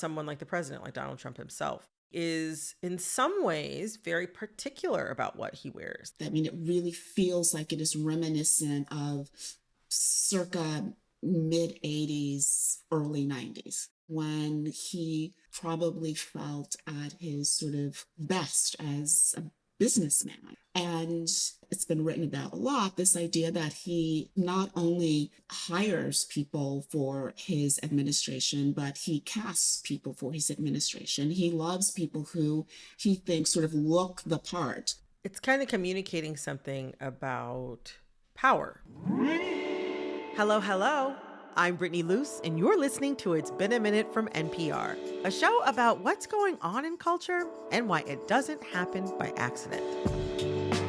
someone like the president, like Donald Trump himself, is in some ways very particular about what he wears. I mean, it really feels like it is reminiscent of circa mid 80s, early 90s, when he probably felt at his sort of best as a businessman. And it's been written about a lot, this idea that he not only hires people for his administration, but he casts people for his administration. He loves people who he thinks sort of look the part. It's kind of communicating something about power. Hello, hello. I'm Brittany Luce, and you're listening to It's Been a Minute from NPR, a show about what's going on in culture and why it doesn't happen by accident.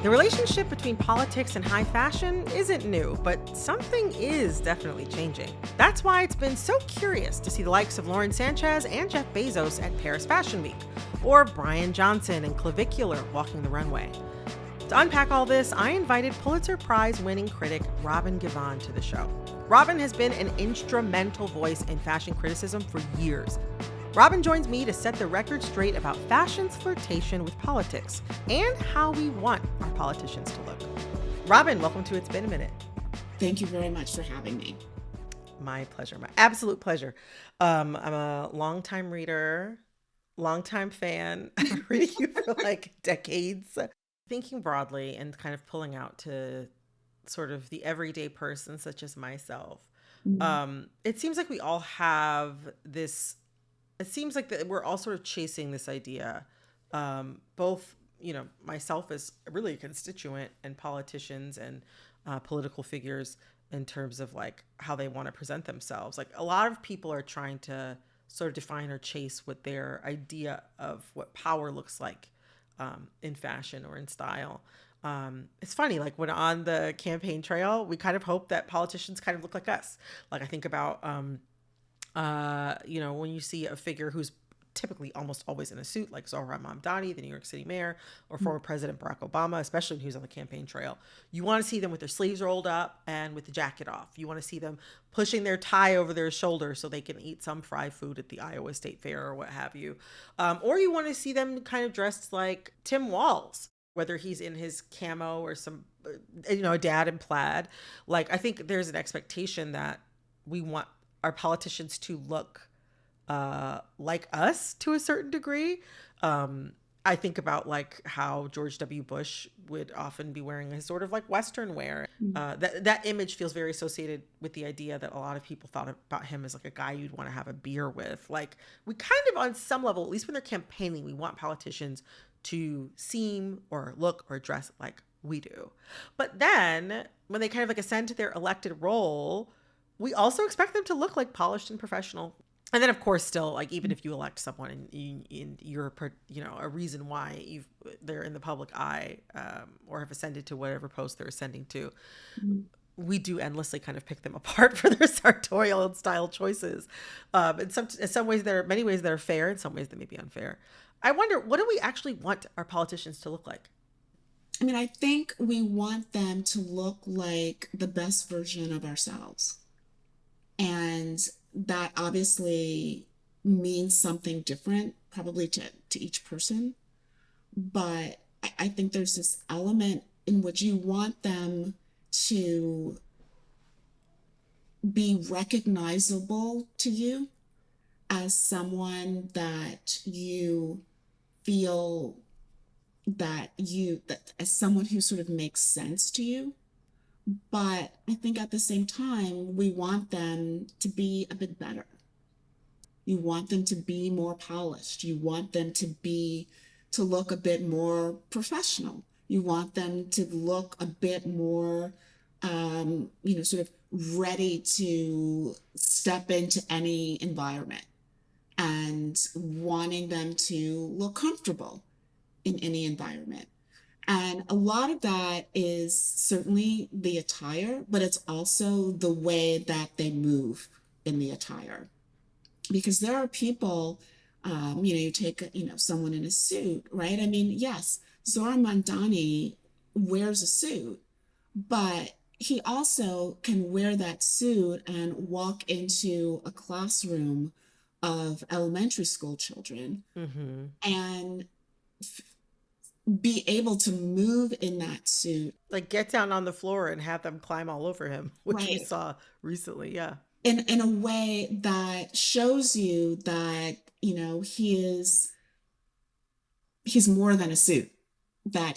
The relationship between politics and high fashion isn't new, but something is definitely changing. That's why it's been so curious to see the likes of Lauren Sanchez and Jeff Bezos at Paris Fashion Week, or Bryan Johnson and Clavicular walking the runway. To unpack all this, I invited Pulitzer Prize winning critic Robin Givhan to the show. Robin has been an instrumental voice in fashion criticism for years. Robin joins me to set the record straight about fashion's flirtation with politics and how we want our politicians to look. Robin, welcome to It's Been a Minute. Thank you very much for having me. My pleasure, my absolute pleasure. I'm a longtime reader, longtime fan. I've been reading you for like decades. Thinking broadly and kind of pulling out to sort of the everyday person such as myself. It seems like we all have this, it seems like that we're all sort of chasing this idea, both, myself as really a constituent and politicians and political figures in terms of like how they want to present themselves. Like a lot of people are trying to sort of define or chase what their idea of what power looks like in fashion or in style. It's funny, like when on the campaign trail, we kind of hope that politicians kind of look like us. Like I think about, when you see a figure who's typically almost always in a suit, like Zohran Mamdani, the New York City mayor, or former President Barack Obama, especially when he was on the campaign trail. You want to see them with their sleeves rolled up and with the jacket off. You want to see them pushing their tie over their shoulder so they can eat some fried food at the Iowa State Fair or what have you. Or you want to see them kind of dressed like Tim Walz, whether he's in his camo or some, a dad in plaid. Like, I think there's an expectation that we want our politicians to look like us to a certain degree. I think about like how George W. Bush would often be wearing a sort of like Western wear. That image feels very associated with the idea that a lot of people thought about him as like a guy you'd want to have a beer with. Like we kind of on some level, at least when they're campaigning, we want politicians to seem or look or dress like we do. But then when they kind of like ascend to their elected role, we also expect them to look like polished and professional. And then, of course, still, like, even if you elect someone and you're, a reason why they're in the public eye or have ascended to whatever post they're ascending to, we do endlessly kind of pick them apart for their sartorial and style choices. In some ways, there are many ways that are fair, in some ways that may be unfair. I wonder, what do we actually want our politicians to look like? I mean, I think we want them to look like the best version of ourselves. And that obviously means something different, probably to each person. But I think there's this element in which you want them to be recognizable to you as someone that you feel that as someone who sort of makes sense to you. But I think at the same time, we want them to be a bit better. You want them to be more polished. You want them to look a bit more professional. You want them to look a bit more, sort of ready to step into any environment and wanting them to look comfortable in any environment. And a lot of that is certainly the attire, but it's also the way that they move in the attire. Because there are people, you take, someone in a suit, right? I mean, yes, Zohran Mamdani wears a suit, but he also can wear that suit and walk into a classroom of elementary school children Mm-hmm. and be able to move in that suit, Like get down on the floor and have them climb all over him, which we right, saw recently. Yeah. in a way that shows you that, he's more than a suit, that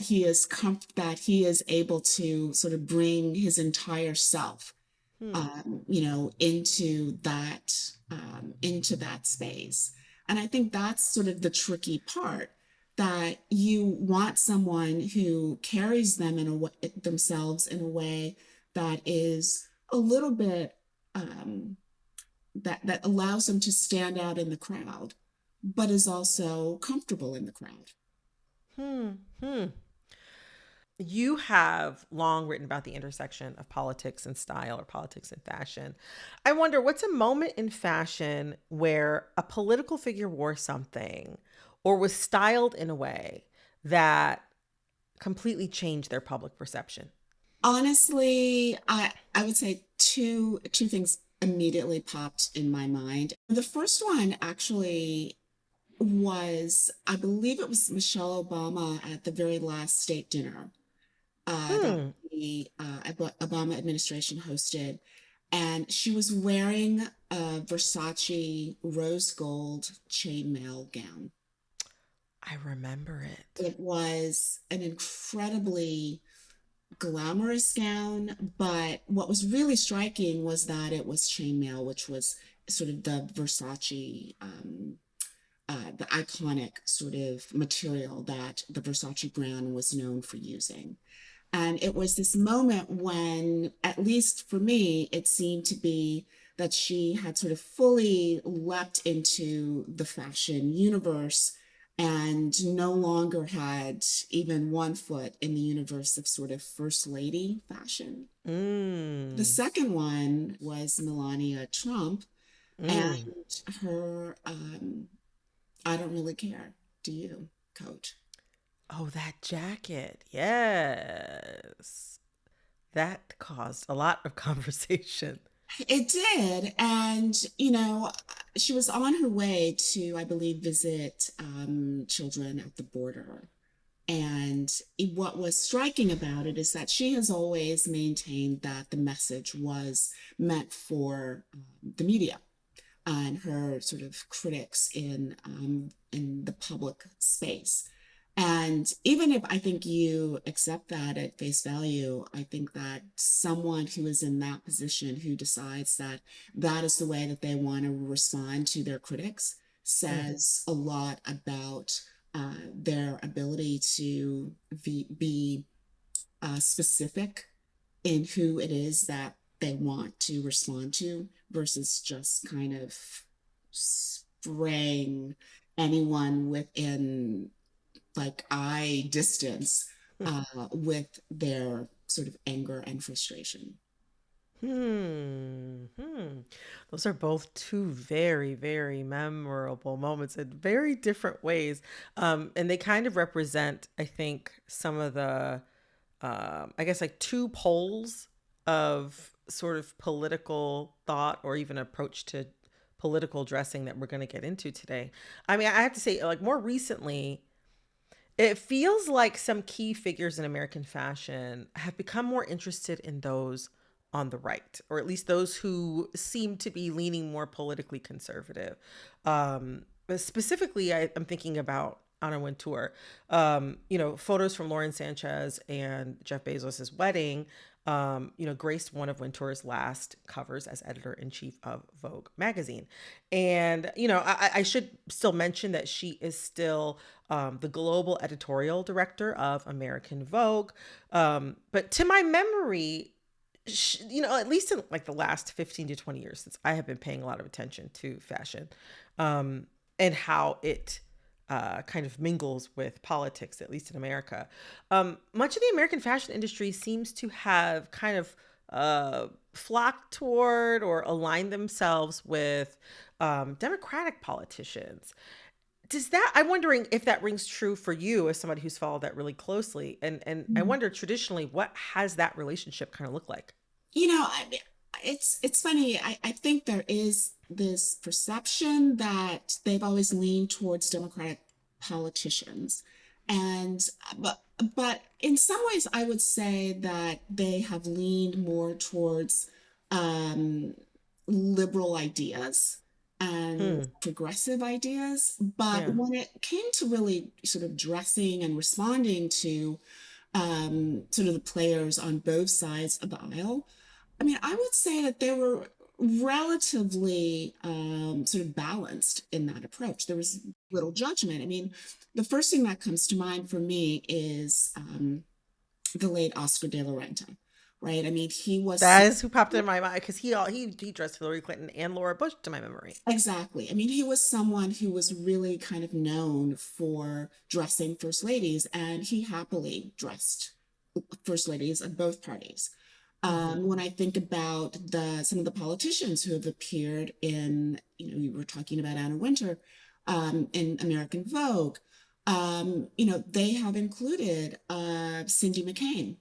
that he is able to sort of bring his entire self, Hmm. into that space. And I think that's sort of the tricky part, that you want someone who carries them in a way, themselves in a way that is a little bit, um, that allows them to stand out in the crowd, but is also comfortable in the crowd. Hmm. Hmm. You have long written about the intersection of politics and style or politics and fashion. I wonder what's a moment in fashion where a political figure wore something or was styled in a way that completely changed their public perception? Honestly, I would say two things immediately popped in my mind. The first one actually was, I believe it was Michelle Obama at the very last state dinner that Hmm. the Obama administration hosted. And she was wearing a Versace rose gold chainmail gown. I remember it. It was an incredibly glamorous gown, but what was really striking was that it was chainmail, which was sort of the Versace, the iconic sort of material that the Versace brand was known for using. And it was this moment when, at least for me, it seemed to be that she had sort of fully leapt into the fashion universe and no longer had even one foot in the universe of sort of first lady fashion. The Mm. second one was Melania Trump and Mm. her I don't really care, do you, coat? Oh, that jacket. Yes. That caused a lot of conversation. It did. And, she was on her way to, I believe, visit children at the border. And what was striking about it is that she has always maintained that the message was meant for the media and her sort of critics in the public space. And even if I think you accept that at face value, I think that someone who is in that position, who decides that that is the way that they want to respond to their critics, Mm. says a lot about their ability to be specific in who it is that they want to respond to versus just kind of spraying anyone within like eye distance with their sort of anger and frustration. Hmm. Hmm. Those are both two very, very memorable moments in very different ways. And they kind of represent, I think, some of the, I guess, like two poles of sort of political thought or even approach to political dressing that we're going to get into today. I mean, I have to say, like, more recently, it feels like some key figures in American fashion have become more interested in those on the right, or at least those who seem to be leaning more politically conservative. But specifically, I'm thinking about Anna Wintour. Photos from Lauren Sanchez and Jeff Bezos' wedding, graced one of Wintour's last covers as editor in chief of Vogue magazine. And, I should still mention that she is still the global editorial director of American Vogue. But to my memory, at least in like the last 15 to 20 years since I have been paying a lot of attention to fashion and how it kind of mingles with politics, at least in America. Much of the American fashion industry seems to have kind of flocked toward or aligned themselves with Democratic politicians. I'm wondering if that rings true for you as somebody who's followed that really closely. And I wonder traditionally, what has that relationship kind of look like? You know, I, it's funny. I think there is this perception that they've always leaned towards Democratic politicians. And but but in some ways I would say that they have leaned more towards um, liberal ideas and Hmm. progressive ideas. But Yeah. when it came to really sort of dressing and responding to sort of the players on both sides of the aisle, I mean, I would say that they were relatively sort of balanced in that approach. There was little judgment. I mean, the first thing that comes to mind for me is the late Oscar de la Renta, right? I mean, he was That is who popped in my mind because he dressed Hillary Clinton and Laura Bush to my memory. exactly. I mean, he was someone who was really kind of known for dressing first ladies, and he happily dressed first ladies of both parties. Hmm. When I think about the some of the politicians who have appeared in, you know, you were talking about Anna Wintour in American Vogue, you know, they have included Cindy McCain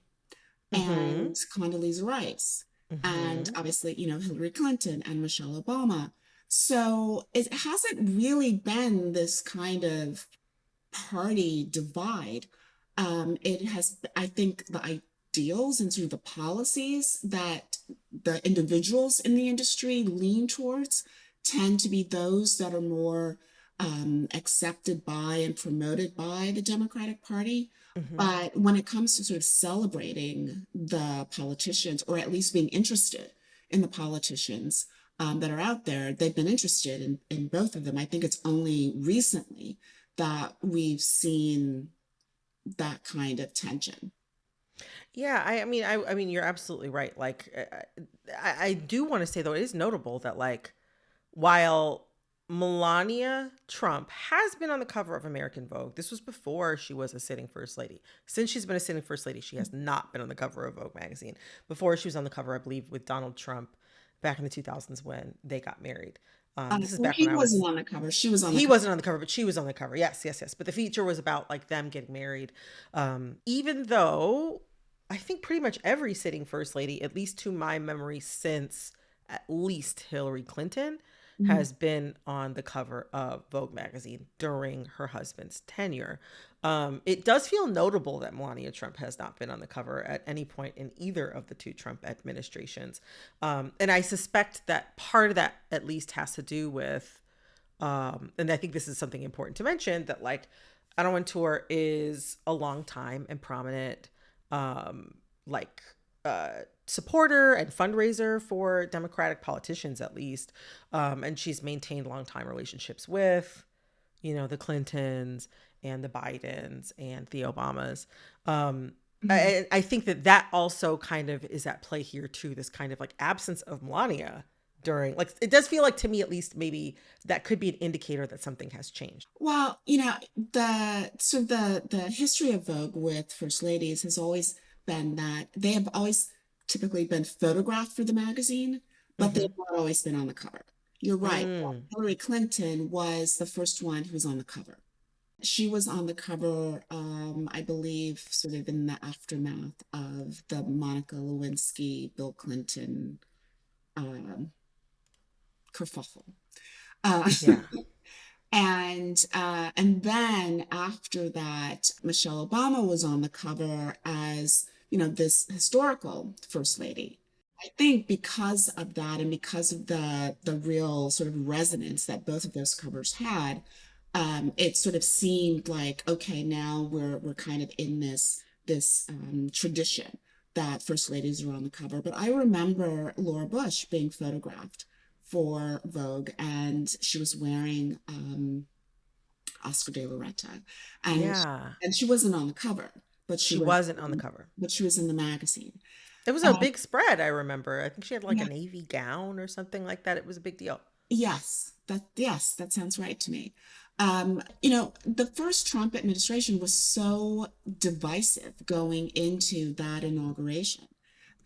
Hmm. and Condoleezza Rice, and Hmm. obviously, you know, Hillary Clinton and Michelle Obama. So it hasn't really been this kind of party divide. It has, I think, the ideals and sort of the policies that the individuals in the industry lean towards tend to be those that are more accepted by and promoted by the Democratic Party. Hmm. But when it comes to sort of celebrating the politicians, or at least being interested in the politicians that are out there, they've been interested in both of them. I think it's only recently that we've seen that kind of tension. Yeah, I mean, you're absolutely right. Like, I do want to say though, it is notable that like, while Melania Trump has been on the cover of American Vogue, this was before she was a sitting first lady. Since she's been a sitting first lady, she has not been on the cover of Vogue magazine. Before she was on the cover, I believe, with Donald Trump back in the 2000s when they got married. This is Well, back he when I wasn't was on the cover. She was on the he cover. wasn't on the cover, but she was on the cover. Yes, yes, yes. But the feature was about like them getting married. Even though I think pretty much every sitting first lady, at least to my memory, since at least Hillary Clinton, Mhm. has been on the cover of Vogue magazine during her husband's tenure. It does feel notable that Melania Trump has not been on the cover at any point in either of the two Trump administrations. And I suspect that part of that at least has to do with and I think this is something important to mention that like Anna Wintour is a long time and prominent um, like supporter and fundraiser for Democratic politicians at least, and she's maintained long time relationships with the Clintons and the Bidens and the Obamas. Um, Mhm. I think that also kind of is at play here too. This kind of like absence of Melania during like it does feel like to me at least maybe that could be an indicator that something has changed. Well, you know, the history of Vogue with first ladies has always been that they have always typically been photographed for the magazine, but they've Mm-hmm. not always been on the cover. You're right. Mm. Hillary Clinton was the first one who was on the cover. She was on the cover, I believe, sort of in the aftermath of the Monica Lewinsky, Bill Clinton um, kerfuffle. Uh, Yeah. and then after that, Michelle Obama was on the cover as, you know, this historical first lady. I think because of that and because of the real sort of resonance that both of those covers had, it sort of seemed like, okay, now we're kind of in this tradition that first ladies are on the cover. But I remember Laura Bush being photographed for Vogue, and she was wearing Oscar de la Renta, and Yeah. and she wasn't on the cover, but She wasn't on the cover. she was in the magazine. It was a Uh, big spread, I remember. I think she had like a yeah, navy gown or something like that. It was a big deal. yes, that sounds right to me. You know, the first Trump administration was so divisive going into that inauguration.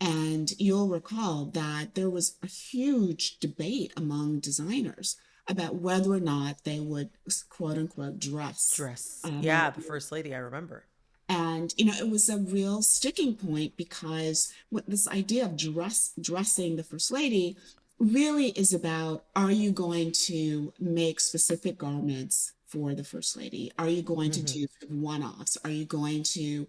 And you'll recall that there was a huge debate among designers about whether or not they would quote unquote dress Dress. Melania. Yeah, the first lady, I remember. And you know, it was a real sticking point because with this idea of dressing the first lady really is about, are you going to make specific garments for the First Lady? Are you going to Hmm. do one-offs? Are you going to,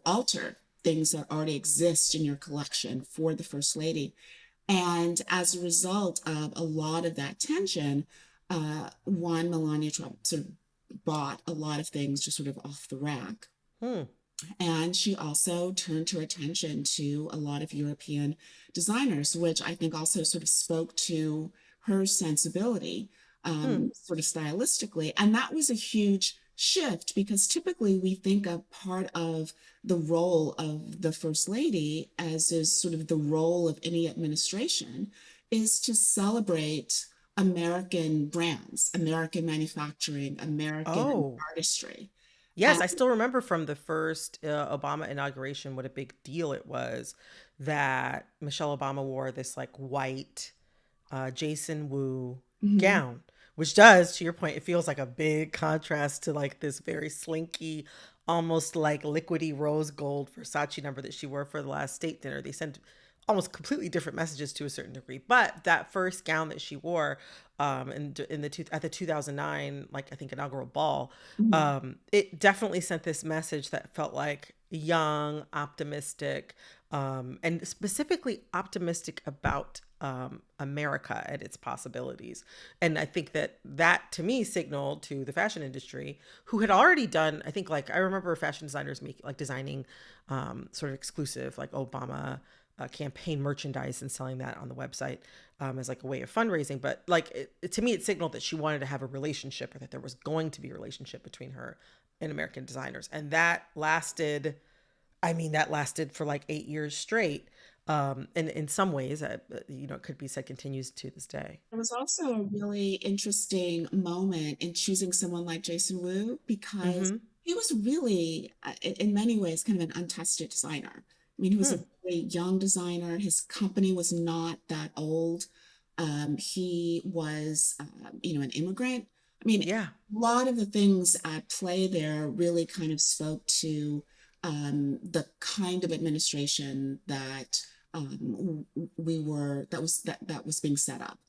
alter things that already exist in your collection for the First Lady? And as a result of a lot of that tension, one, Melania Trump sort of bought a lot of things just sort of off the rack. Hmm. And she also turned her attention to a lot of European designers, which I think also sort of spoke to her sensibility, Hmm. sort of stylistically. And that was a huge shift because typically we think of part of the role of the First Lady, as is sort of the role of any administration, is to celebrate American brands, American manufacturing, American Oh. artistry. Yes, I still remember from the first Obama inauguration what a big deal it was that Michelle Obama wore this like white Jason Wu Mhm. gown, which does, to your point, it feels like a big contrast to like this very slinky, almost like liquidy rose gold Versace number that she wore for the last state dinner. They sent almost completely different messages to a certain degree. But that first gown that she wore in the at the 2009 like I think inaugural ball, Mhm. it definitely sent this message that felt like young, optimistic, and specifically optimistic about America and its possibilities. And I think that that to me signaled to the fashion industry, who had already done, I think like I remember fashion designers designing sort of exclusive like Obama campaign merchandise and selling that on the website as like a way of fundraising. But like to me, it signaled that she wanted to have a relationship, or that there was going to be a relationship between her and American designers. And that lasted, I mean, that lasted for like 8 years straight. And in some ways, it could be said continues to this day. It was also a really interesting moment in choosing someone like Jason Wu because Mm-hmm. he was really, in many ways, kind of an untested designer. I mean, he was Hmm. a very young designer. His company was not that old. He was, an immigrant. I mean, Yeah. a lot of the things at play there really kind of spoke to the kind of administration that we were that was being set up.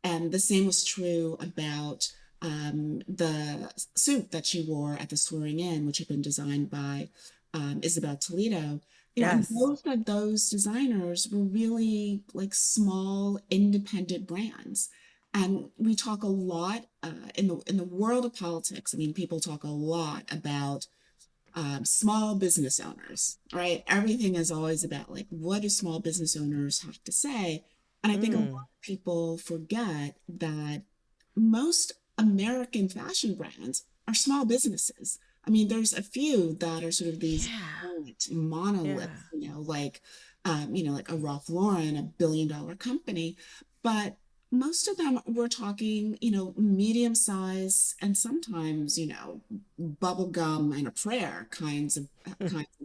And the same was true about the suit that she wore at the swearing in, which had been designed by Isabel Toledo. And Yes. both of those designers were really like small independent brands. And we talk a lot in the world of politics. I mean, people talk a lot about small business owners, right? Everything is always about like, what do small business owners have to say? And I think a lot Mm. of people forget that most American fashion brands are small businesses. I mean, there's a few that are sort of these Yeah. giant Yeah. monoliths, like a Ralph Lauren, $1 billion company. But most of them we're talking, medium size and sometimes, bubble gum and a prayer kinds of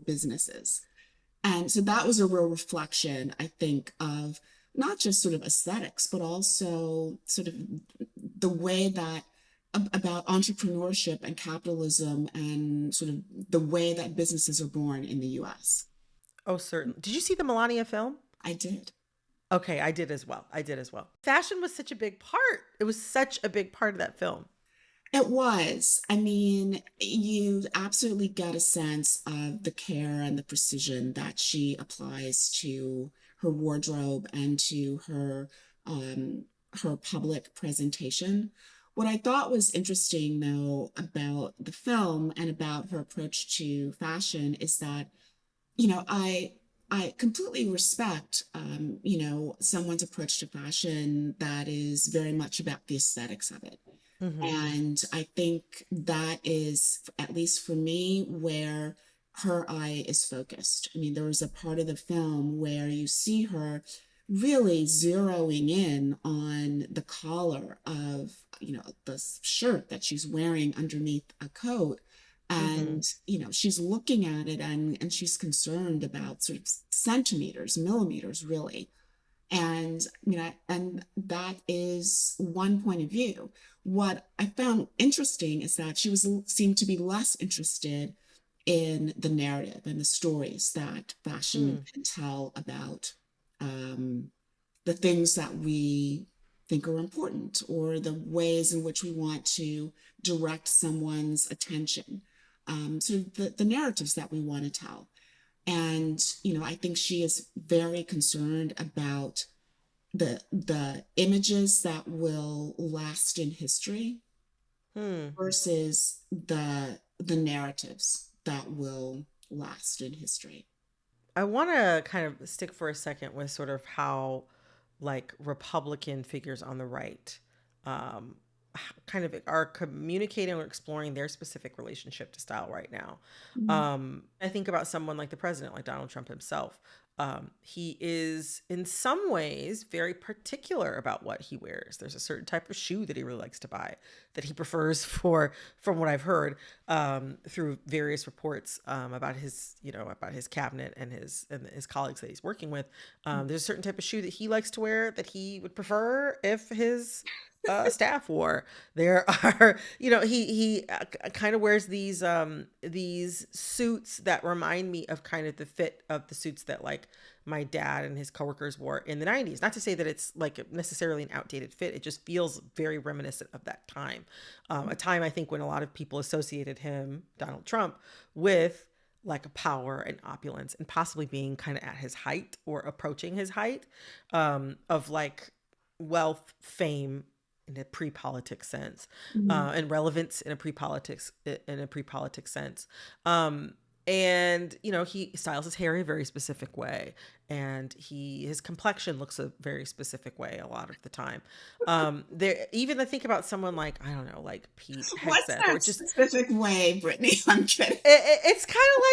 businesses. And so that was a real reflection, I think, of not just sort of aesthetics, but also sort of the way that about entrepreneurship and capitalism and sort of the way that businesses are born in the US. Oh, certainly. Did you see the Melania film? I did. Okay, I did as well. I did as well. Fashion was such a big part. It was such a big part of that film. It was. I mean, you absolutely get a sense of the care and the precision that she applies to her wardrobe and to her public presentation. What I thought was interesting, though, about the film and about her approach to fashion is that, I completely respect, someone's approach to fashion that is very much about the aesthetics of it. Hmm. And I think that is, at least for me, where her eye is focused. I mean, there was a part of the film where you see her really zeroing in on the collar of, the shirt that she's wearing underneath a coat. Hmm. And, she's looking at it and she's concerned about sort of centimeters, millimeters, really. And and that is one point of view. What I found interesting is that she was seemed to be less interested in the narrative and the stories that fashion Hmm. can tell about um, the things that we think are important, or the ways in which we want to direct someone's attention, sort of the narratives that we want to tell. And, I think she is very concerned about the images that will last in history Hmm. versus the narratives that will last in history. I want to kind of stick for a second with sort of how, like, Republican figures on the right um, kind of are communicating or exploring their specific relationship to style right now. Mhm. I think about someone like the president, like Donald Trump himself. He is, in some ways, very particular about what he wears. There's a certain type of shoe that he really likes to buy that he prefers for, from what I've heard through various reports about his, about his cabinet and his colleagues that he's working with. There's a certain type of shoe that he likes to wear that he would prefer if his staff wore. There are, he kind of wears these suits that remind me of kind of the fit of the suits that like my dad and his coworkers wore in the 90s. Not to say that it's like necessarily an outdated fit. It just feels very reminiscent of that time. A time I think when a lot of people associated him, Donald Trump, with like a power and opulence and possibly being kind of at his height or approaching his height of like wealth, fame, in a pre-politics sense, Mhm. and relevance in a pre-politics sense. And he styles his hair a very specific way, and his complexion looks a very specific way a lot of the time. There, even I think about someone like, I don't know, like Pete What's Hegseth, or that just specific way, Brittany? I'm kidding. it's kind of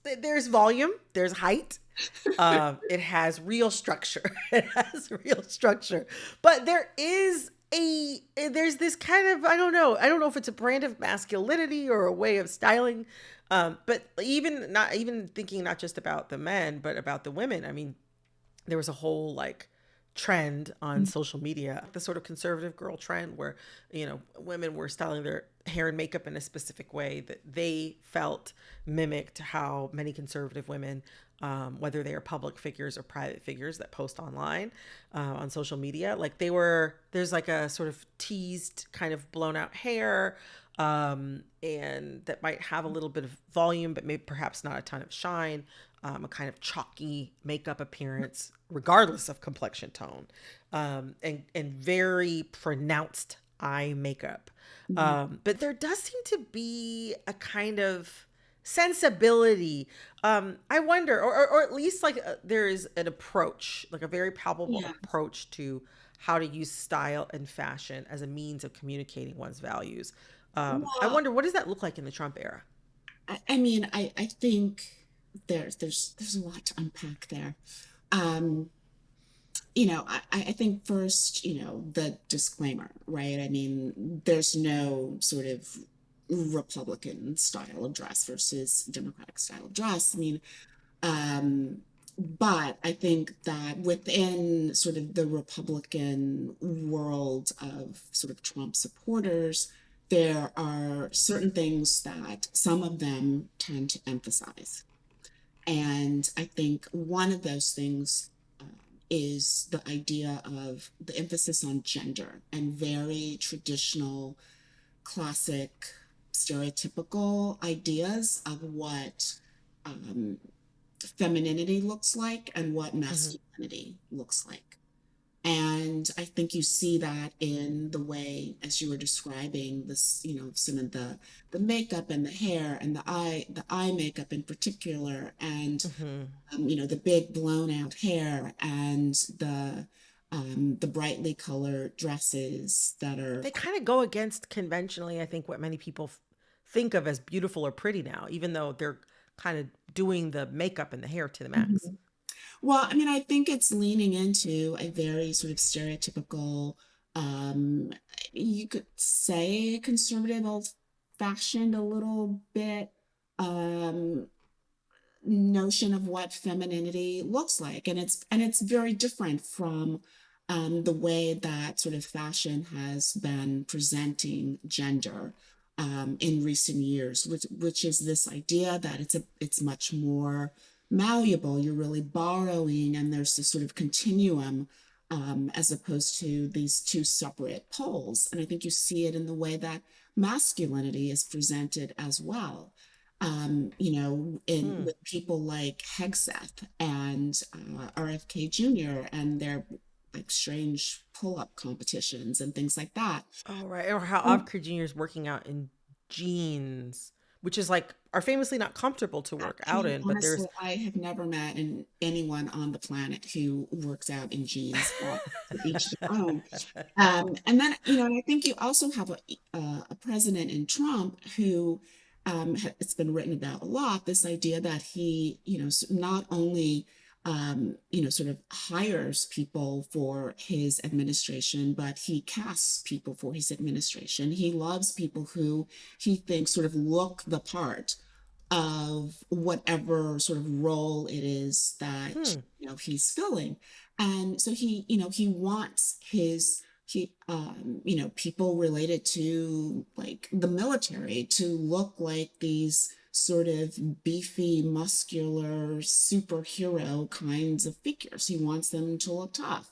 like there's volume, there's height. It has real structure. It has real structure, but there's this kind of, I don't know if it's a brand of masculinity or a way of styling. But even thinking not just about the men but about the women. I mean, there was a whole like trend on social media, the sort of conservative girl trend where, women were styling their hair and makeup in a specific way that they felt mimicked how many conservative women, whether they are public figures or private figures that post online, on social media, like there's like a sort of teased kind of blown out hair, and that might have a little bit of volume, but maybe perhaps not a ton of shine, a kind of chalky makeup appearance, regardless of complexion tone, and very pronounced eye makeup. Mhm. But there does seem to be a kind of sensibility. I wonder, or at least like there is an approach, like a very palpable Yeah. approach to how to use style and fashion as a means of communicating one's values. I Well, wonder, what does that look like in the Trump era? I mean, I think there's a lot to unpack there. Um, I think first, the disclaimer, right? I mean, there's no sort of Republican style of dress versus Democratic style of dress. I mean, um, but I think that within sort of the Republican world of sort of Trump supporters, there are certain things that some of them tend to emphasize. And I think one of those things is the idea of the emphasis on gender and very traditional, classic, stereotypical ideas of what um, femininity looks like and what Hmm. masculinity looks like. And I think you see that in the way, as you were describing this, some of the makeup and the hair and the eye makeup in particular, and Hmm. the big blown out hair and the brightly colored dresses that are. They kind of go against conventionally, I think, what many people think of as beautiful or pretty now, even though they're kind of doing the makeup and the hair to the max. Mhm. Well, I mean, I think it's leaning into a very sort of stereotypical, um, you could say conservative, old-fashioned a little bit, um, notion of what femininity looks like, and it's very different from the way that sort of fashion has been presenting gender in recent years, which is this idea that it's much more malleable. You're really borrowing, and there's this sort of continuum, as opposed to these two separate poles. And I think you see it in the way that masculinity is presented as well. In Hmm. with people like Hegseth and RFK Jr. and their like strange pull-up competitions and things like that. Oh, right. Or how Um, Avcre Jr. is working out in jeans, which is like are famously not comfortable to work I out mean, in, but honestly, there's I have never met anyone on the planet who works out in jeans, but to each their own. And then, and I think you also have a president in Trump who, it's been written about a lot, this idea that he, not only, sort of hires people for his administration, but he casts people for his administration. He loves people who he thinks sort of look the part of whatever sort of role it is that hmm. he's filling. And so he wants his he people related to like the military to look like these sort of beefy, muscular superhero kinds of figures. He wants them to look tough.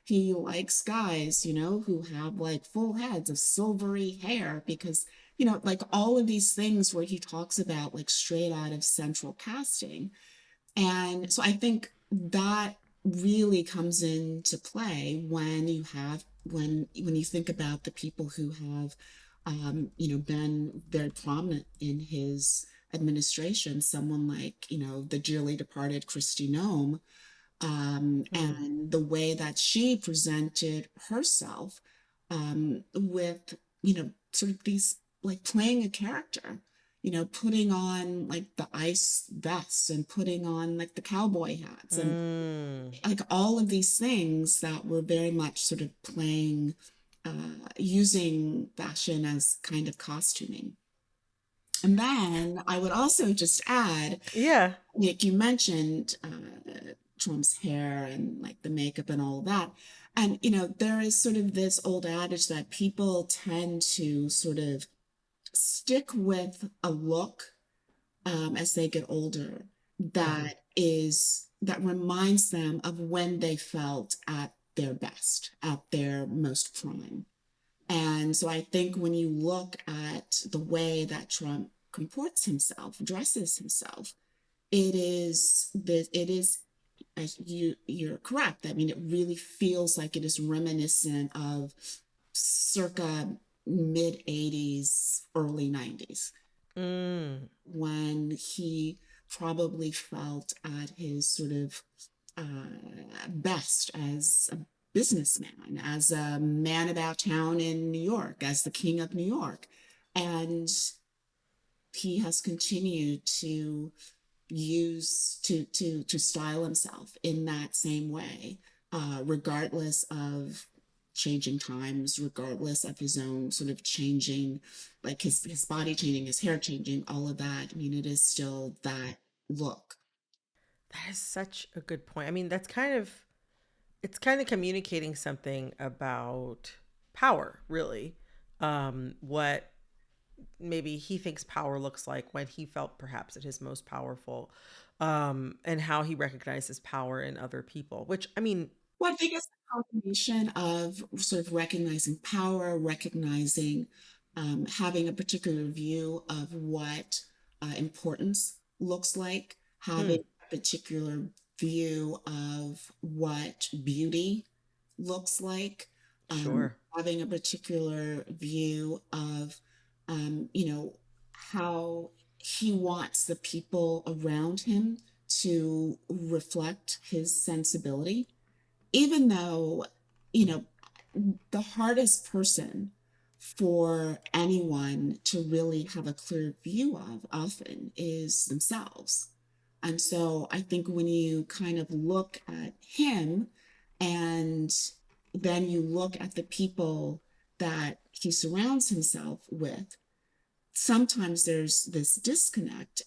He likes guys, who have like full heads of silvery hair because like all of these things where he talks about like straight out of central casting. And so I think that really comes into play when you think about the people who have been very prominent in his administration, someone like, the dearly departed Kristi Noem, Hmm. and the way that she presented herself, with, sort of these like playing a character, putting on like the ice vests and putting on like the cowboy hats and Mm. like all of these things that were very much sort of playing, using fashion as kind of costuming. And then I would also just add, Yeah. like you mentioned, Trump's hair and like the makeup and all of that. And, there is sort of this old adage that people tend to sort of stick with a look, as they get older Hmm. that reminds them of when they felt at their best, at their most prime. And so I think when you look at the way that Trump comports himself, dresses himself, it is as you're correct. I mean, it really feels like it is reminiscent of circa mid 80s, early 90s, Mm. when he probably felt at his sort of best as a businessman, as a man about town in New York, as the king of New York. And he has continued to to style himself in that same way, regardless of changing times, regardless of his own sort of changing, like his body changing, his hair changing, all of that. I mean, it is still that look. That is such a good point. I mean, it's kind of communicating something about power, really. What maybe he thinks power looks like when he felt perhaps at his most powerful, and how he recognizes power in other people, which, I mean, Well, I think it's a combination of sort of recognizing power, recognizing, having a particular view of what importance looks like, hmm, having a particular view of what beauty looks like, sure. having a particular view of, how he wants the people around him to reflect his sensibility, even though, you know, the hardest person for anyone to really have a clear view of often is themselves. And so I think when you kind of look at him and then you look at the people that he surrounds himself with, sometimes there's this disconnect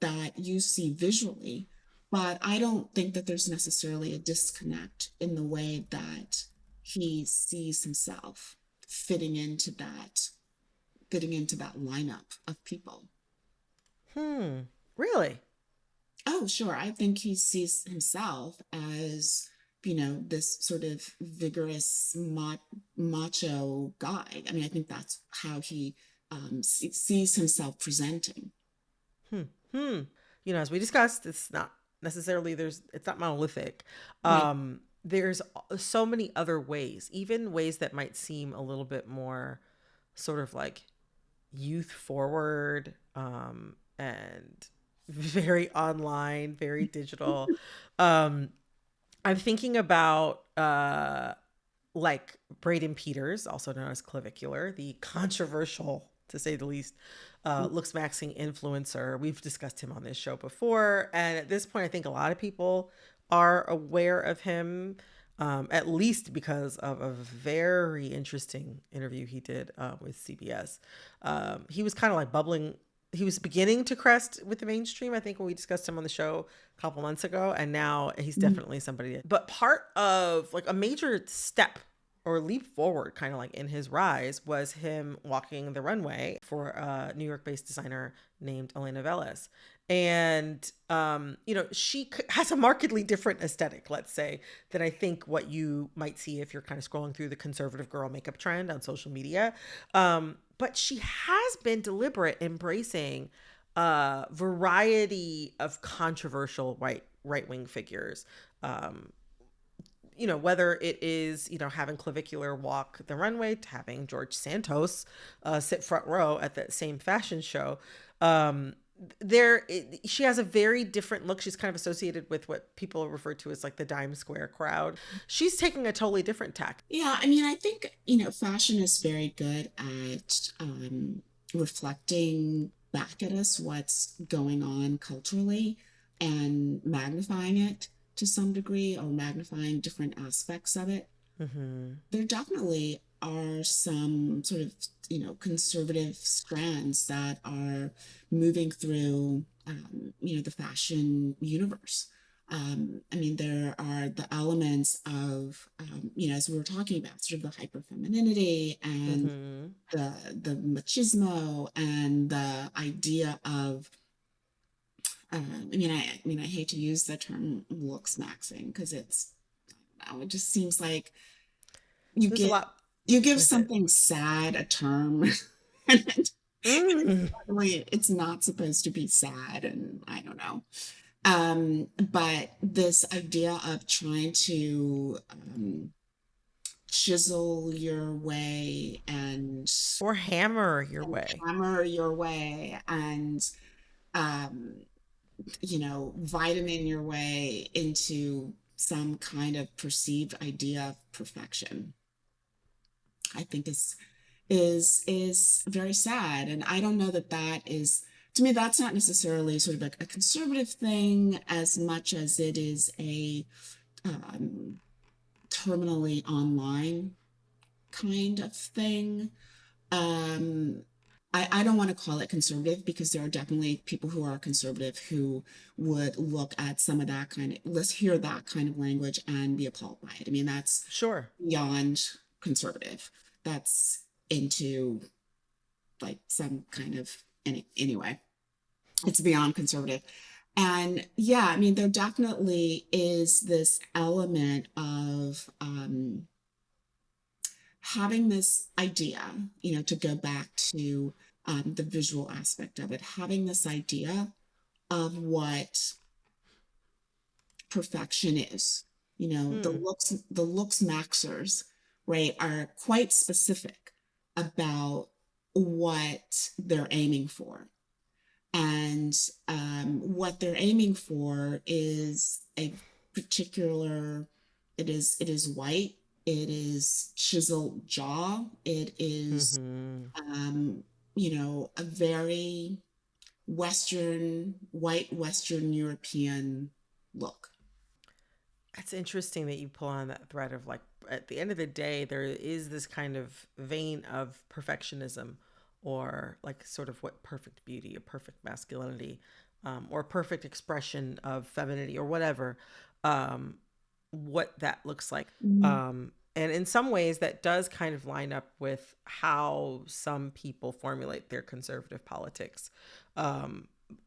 that you see visually, but I don't think that there's necessarily a disconnect in the way that he sees himself fitting into that fitting into that lineup of people. Hmm. Really? Oh, sure. I think he sees himself as, this sort of vigorous macho guy. I mean, I think that's how he sees himself presenting. Hmm. Hmm. As we discussed, it's not necessarily it's not monolithic. Right. There's so many other ways, even ways that might seem a little bit more sort of like youth forward, and very online, very digital. Um, I'm thinking about like Braden Peters, also known as Clavicular, the controversial, to say the least, looksmaxxing influencer. We've discussed him on this show before, and at this point, I think a lot of people are aware of him, at least because of a very interesting interview he did with CBS. He was kind of like bubbling. He was beginning to crest with the mainstream, I think, when we discussed him on the show a couple months ago, and now he's definitely somebody. But part of like a major step or leap forward, kind of like in his rise, was him walking the runway for a New York-based designer named Elena Velez. And she has a markedly different aesthetic, let's say, than I think what you might see if you're kind of scrolling through the conservative girl makeup trend on social media. But she has been deliberate, embracing a variety of controversial right wing figures. Whether it is, having Clavicular walk the runway, to having George Santos sit front row at that same fashion show. She has a very different look. She's kind of associated with what people refer to as like the dime square crowd. She's taking a totally different tack. Yeah, I mean, I think, fashion is very good at reflecting back at us what's going on culturally and magnifying it to some degree or magnifying different aspects of it. Mm-hmm. There definitely are some sort of, conservative strands that are moving through, the fashion universe. I mean, there are the elements of, as we were talking about, sort of the hyper femininity and Mm-hmm. the machismo and the idea of, I hate to use the term looks maxing because it just seems like you There's a give lot you give with it. something sad a term and Mm. it's not supposed to be sad, and I don't know. But this idea of trying to chisel your way and Or hammer your way. hammer your way and vitamin your way into some kind of perceived idea of perfection, I think is very sad. And I don't know that that is, to me, that's not necessarily sort of a conservative thing as much as it is a um, terminally online kind of thing. Um, I don't want to call it conservative because there are definitely people who are conservative who would look at some of that kind of, let's hear that kind of language and be appalled by it. I mean, that's Sure. beyond conservative. That's into like some kind of, anyway, it's beyond conservative. And yeah, I mean, there definitely is this element of having this idea, to go back to the visual aspect of it, having this idea of what perfection is. Hmm. The looks maxers, right, are quite specific about what they're aiming for. And what they're aiming for is a particular, it is white, it is chiseled jaw, it is Mm-hmm. um, a very white Western European look. It's interesting that you pull on that thread of like, at the end of the day, there is this kind of vein of perfectionism, or like sort of what perfect beauty or perfect masculinity, or perfect expression of femininity or whatever, um, what that looks like. Mhm. And in some ways, that does kind of line up with how some people formulate their conservative politics.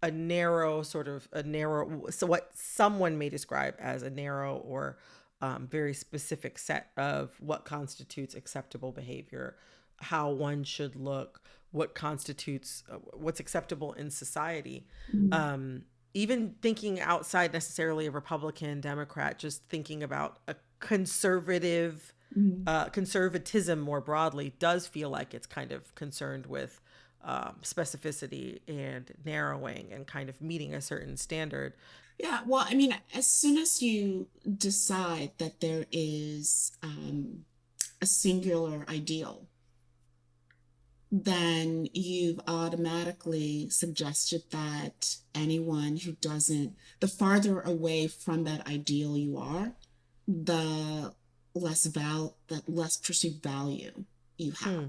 a narrow so what someone may describe as a narrow or very specific set of what constitutes acceptable behavior, how one should look, what constitutes what's acceptable in society. Mm, Even thinking outside necessarily of Republican, Democrat, just thinking about a conservative mm. conservatism more broadly does feel like it's kind of concerned with specificity and narrowing and kind of meeting a certain standard. Yeah, well, I mean, as soon as you decide that there is a singular ideal, then you've automatically suggested that anyone who doesn't, the farther away from that ideal you are, the the less perceived value you have. Hmm.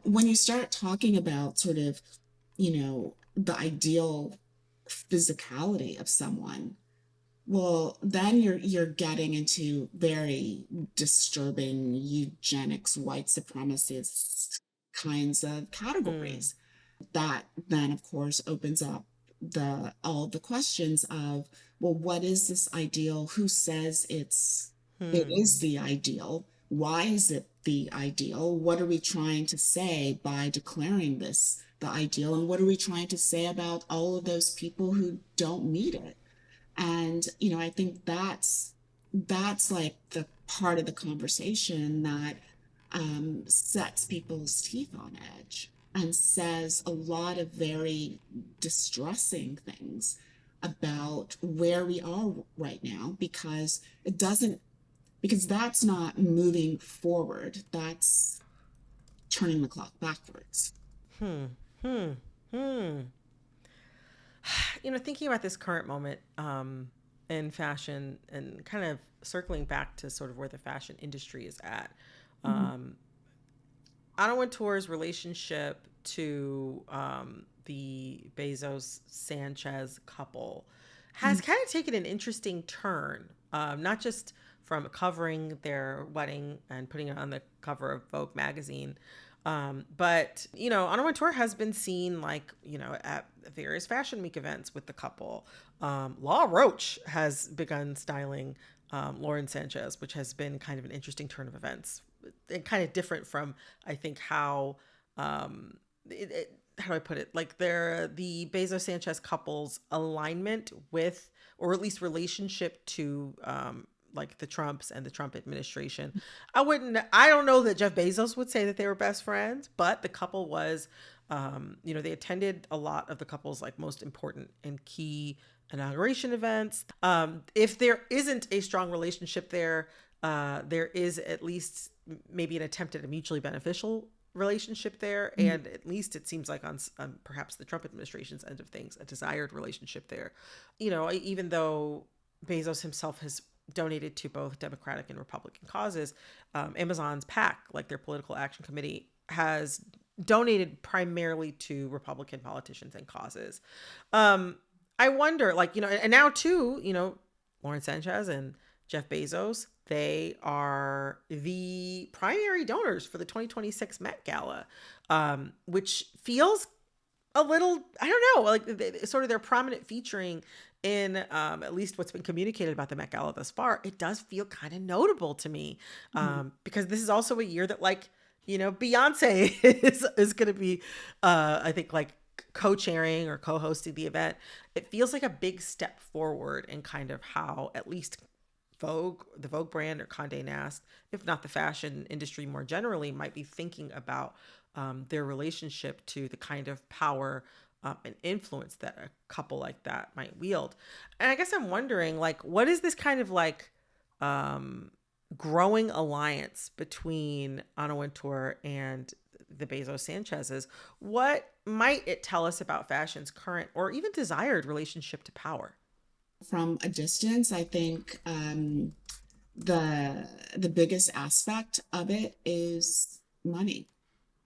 When you start talking about sort of, the ideal physicality of someone, well, then you're getting into very disturbing eugenics, white supremacist kinds of Hmm. categories. That then, of course, opens up the all the questions of, well, what is this ideal? Who says it Hmm. is the ideal? Why is it the ideal? What are we trying to say by declaring this the ideal? And what are we trying to say about all of those people who don't meet it? And, I think that's like the part of the conversation that sets people's teeth on edge and says a lot of very distressing things about where we are right now, because that's not moving forward. That's turning the clock backwards. Hmm. Hmm. Hmm. Thinking about this current moment in fashion and kind of circling back to sort of where the fashion industry is at. Mhm. Um, Anna Wintour's relationship to the Bezos Sanchez couple has kind of taken an interesting turn, not just from covering their wedding and putting it on the cover of Vogue magazine. But Anna Wintour has been seen at various Fashion Week events with the couple. Law Roach has begun styling Lauren Sanchez, which has been kind of an interesting turn of events and kind of different from I think how how do I put it? Like the Bezos Sanchez couple's alignment with, or at least relationship to, like the Trumps and the Trump administration. I don't know that Jeff Bezos would say that they were best friends, but the couple was, they attended a lot of the couple's like most important and key inauguration events. If there isn't a strong relationship there, there is at least maybe an attempt at a mutually beneficial relationship there, and at least it seems like on perhaps the Trump administration's end of things, a desired relationship there. Even though Bezos himself has donated to both Democratic and Republican causes, Amazon's PAC, like their political action committee, has donated primarily to Republican politicians and causes. I wonder, and now too, Lauren Sanchez and Jeff Bezos, they are the primary donors for the 2026 Met Gala, which feels a little, I don't know, like sort of their prominent featuring in at least what's been communicated about the Met Gala thus far. It does feel kind of notable to me, because this is also a year that Beyonce is going to be, I think, like co-chairing or co-hosting the event. It feels like a big step forward in kind of how at least the Vogue brand, or Condé Nast, if not the fashion industry more generally, might be thinking about their relationship to the kind of power and influence that a couple like that might wield. And I guess I'm wondering, what is this kind of um, growing alliance between Anna Wintour and the Bezos Sanchez's? What might it tell us about fashion's current or even desired relationship to power? From a distance, I think the biggest aspect of it is money,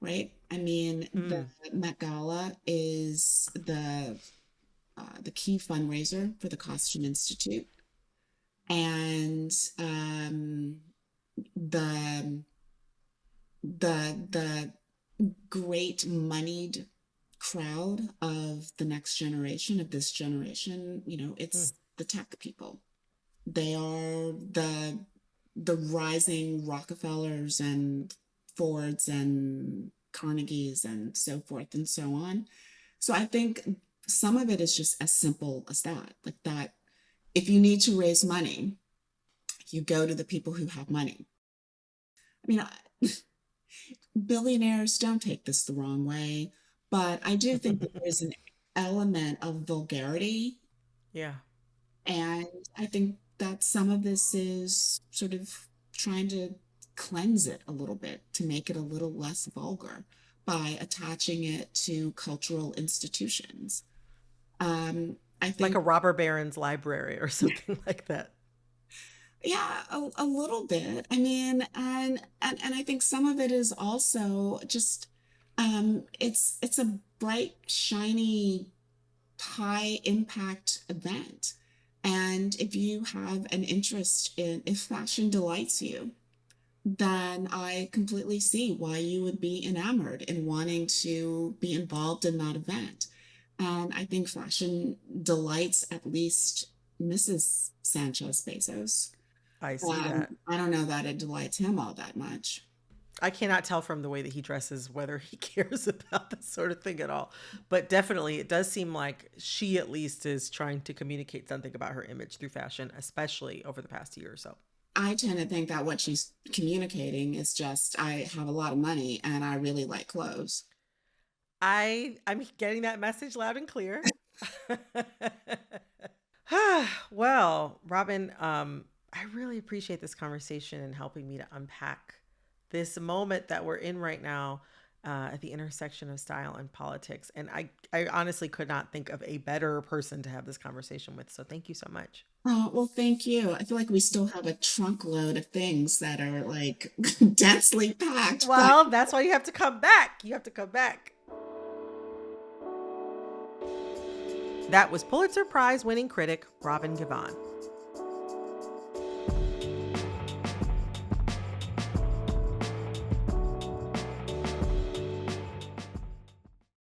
right? I mean, the Hmm. Met Gala is the key fundraiser for the Costume Institute, and the great moneyed crowd of the next generation, of this generation, it's the tech people. They are the rising Rockefellers and Fords and Carnegies and so forth and so on. So I think some of it is just as simple as that. Like that, if you need to raise money, you go to the people who have money. I mean, billionaires, don't take this the wrong way, but I do think that there's an element of vulgarity. Yeah. And I think that some of this is sort of trying to cleanse it a little bit to make it a little less vulgar by attaching it to cultural institutions. I Like think, a robber baron's library or something like that. yeah, a little bit. I mean, and I think some of it is also just it's a bright, shiny, high impact event. And if you have an interest in, if fashion delights you, then I completely see why you would be enamored in wanting to be involved in that event. And I think fashion delights at least Mrs. Sanchez Bezos. I see that. I don't know that it delights him all that much. I cannot tell from the way that he dresses whether he cares about this sort of thing at all. But definitely, it does seem like she at least is trying to communicate something about her image through fashion, especially over the past year or so. I tend to think that what she's communicating is just, I have a lot of money and I really like clothes. I'm getting that message loud and clear. Well, Robin, I really appreciate this conversation and helping me to unpack this moment that we're in right now at the intersection of style and politics. And I honestly could not think of a better person to have this conversation with. So thank you so much. Oh, well, thank you. I feel like we still have a trunk load of things that are like densely packed, but Well, that's why you have to come back. You have to come back. That was Pulitzer Prize winning critic Robin Givhan.